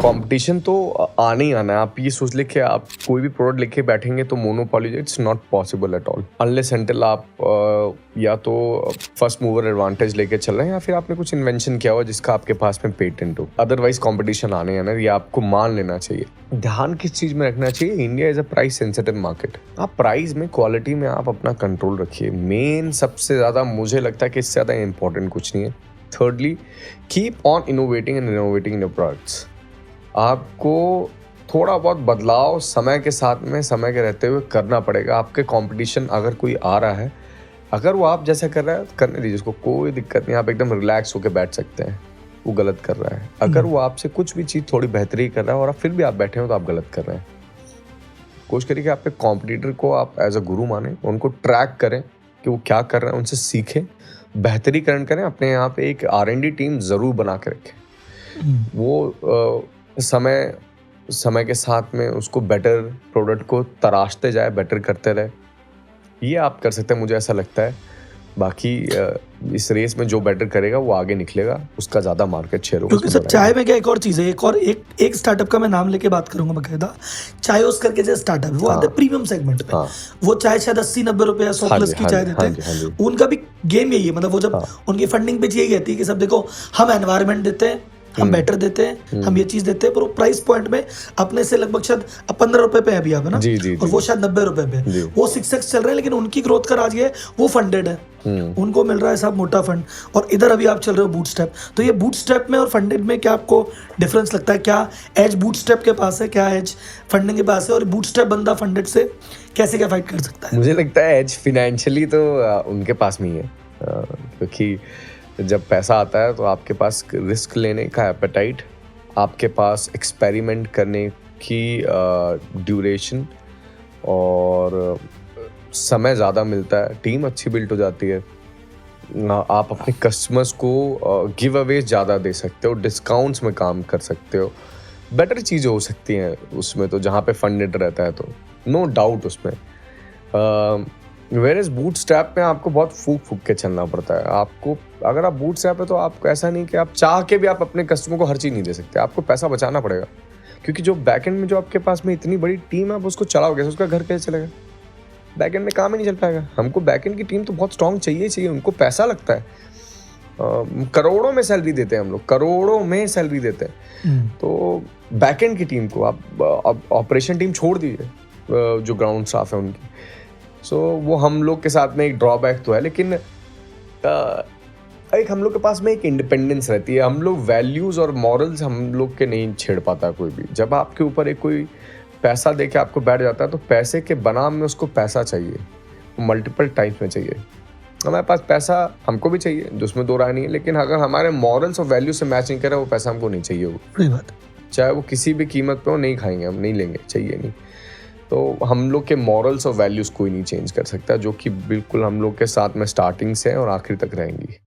Competition तो आने ही आना है। आप ये सोच ले कि आप कोई भी प्रोडक्ट लेके बैठेंगे तो monopoly, it's not possible at all unless until आप या तो फर्स्ट मूवर एडवांटेज लेके चल रहे हैं या फिर आपने कुछ इन्वेंशन किया हुआ जिसका आपके पास में पेटेंट हो। अदरवाइज कंपटीशन आने आना, ये आपको मान लेना चाहिए। ध्यान किस चीज में रखना चाहिए, India is a price sensitive market. आप प्राइस में, क्वालिटी में आप अपना कंट्रोल रखिए। मेन सबसे ज्यादा मुझे लगता है कि इससे ज्यादा इंपॉर्टेंट कुछ नहीं है। Thirdly, keep on innovating and innovating in your products. आपको थोड़ा बहुत बदलाव समय के साथ में, समय के रहते हुए करना पड़ेगा। आपके कंपटीशन अगर कोई आ रहा है, अगर वो आप जैसा कर रहा है करने दीजिए उसको, कोई दिक्कत नहीं। आप एकदम रिलैक्स होकर बैठ सकते हैं। वो गलत कर रहा है, अगर वो आपसे कुछ भी चीज़ थोड़ी बेहतरी कर रहा है और फिर भी आप बैठे हो तो आप गलत कर रहे हैं। कोशिश करिए कि आपके कॉम्पिटिटर को आप एज अ गुरु माने, उनको ट्रैक करें कि वो क्या कर रहे हैं, उनसे सीखें, बेहतरीकरण करें। अपने यहाँ पे एक R&D टीम ज़रूर बना के रखें। वो समय के साथ में उसको बेटर प्रोडक्ट को तराशते जाए, बेटर करते रहे। ये आप कर सकते हैं, मुझे ऐसा लगता है। बाकी इस रेस में जो बेटर करेगा वो आगे निकलेगा, उसका ज़्यादा मार्केट शेयर होगा। क्योंकि सर चाय में क्या एक और चीज़ है, एक स्टार्टअप का मैं नाम लेके बात करूंगा बकायदा, चायोस करके जो स्टार्टअप वो आते हैं प्रीमियम सेगमेंट में। वो चाय शायद 80-90 रुपए या 100 प्लस की चाय देते हैं। उनका भी गेम यही है, मतलब वो जब उनकी फंडिंग पे यही कहती है कि सब देखो हम एनवायरमेंट देते हैं, हम बेटर देते हैं, हम ये चीज देते हैं, पर वो प्राइस पॉइंट में अपने से लगभग शायद 15 रुपए पे है अभी आप, है ना? और वो शायद 90 रुपए पे। वो 6x चल रहे हैं, लेकिन उनकी ग्रोथ का राज ये है वो फंडेड है, उनको मिल रहा है सब मोटा फंड। और इधर अभी आप चल रहे हो बूटस्ट्रैप। तो ये बूटस्ट्रैप में और फंडेड में क्या आपको डिफरेंस लगता है? क्या एज बूटस्ट्रैप के पास है, क्या एज फंडिंग के पास है, और बूटस्ट्रैप बंदा फंडेड से कैसे क्या फाइट कर सकता है? मुझे लगता है एज फिनेंशियली तो उनके पास में ही है, क्योंकि जब पैसा आता है तो आपके पास रिस्क लेने का एपेटाइट, आपके पास एक्सपेरिमेंट करने की ड्यूरेशन और समय ज़्यादा मिलता है, टीम अच्छी बिल्ट हो जाती है, आप अपने कस्टमर्स को गिव अवे ज़्यादा दे सकते हो, डिस्काउंट्स में काम कर सकते हो, बेटर चीज़ें हो सकती हैं उसमें तो, जहाँ पे फंडेड रहता है तो नो डाउट उसमें। वेयर इज बूटस्ट्रैप में आपको बहुत फूक के चलना पड़ता है। आपको अगर आप बूटस्ट्रैप है तो आपको ऐसा नहीं कि आप चाह के भी आप अपने कस्टमर को हर चीज़ नहीं दे सकते, आपको पैसा बचाना पड़ेगा। क्योंकि जो बैकएंड में जो आपके पास में इतनी बड़ी टीम है, आप उसको चलाओगे, उसका घर कैसे चलेगा? बैकएंड में काम ही नहीं चल पाएगा। हमको बैकएंड की टीम तो बहुत स्ट्रॉन्ग चाहिए, उनको पैसा लगता है। करोड़ों में सैलरी देते हैं हम लोग, करोड़ों में सैलरी देते हैं। तो बैकएंड की टीम को आप ऑपरेशन टीम छोड़ दीजिए, जो ग्राउंड स्टाफ है उनकी। सो वो हम लोग के साथ में एक ड्रॉबैक तो है, लेकिन एक हम लोग के पास में एक इंडिपेंडेंस रहती है। हम लोग वैल्यूज़ और मॉरल्स हम लोग के नहीं छेड़ पाता कोई भी। जब आपके ऊपर एक कोई पैसा दे के आपको बैठ जाता है तो पैसे के बनाम में उसको पैसा चाहिए, मल्टीपल टाइम्स में चाहिए। हमारे पास पैसा हमको भी चाहिए, जिसमें दो राय नहीं है, लेकिन अगर हमारे मॉरल्स और वैल्यू से मैच नहीं करे वो पैसा हमको नहीं चाहिए। वो चाहे वो किसी भी कीमत पे हो, नहीं खाएंगे हम, नहीं लेंगे, चाहिए नहीं। तो हम लोग के मॉरल्स और वैल्यूज़ कोई नहीं चेंज कर सकता, जो कि बिल्कुल हम लोग के साथ में स्टार्टिंग से और आखिर तक रहेंगी।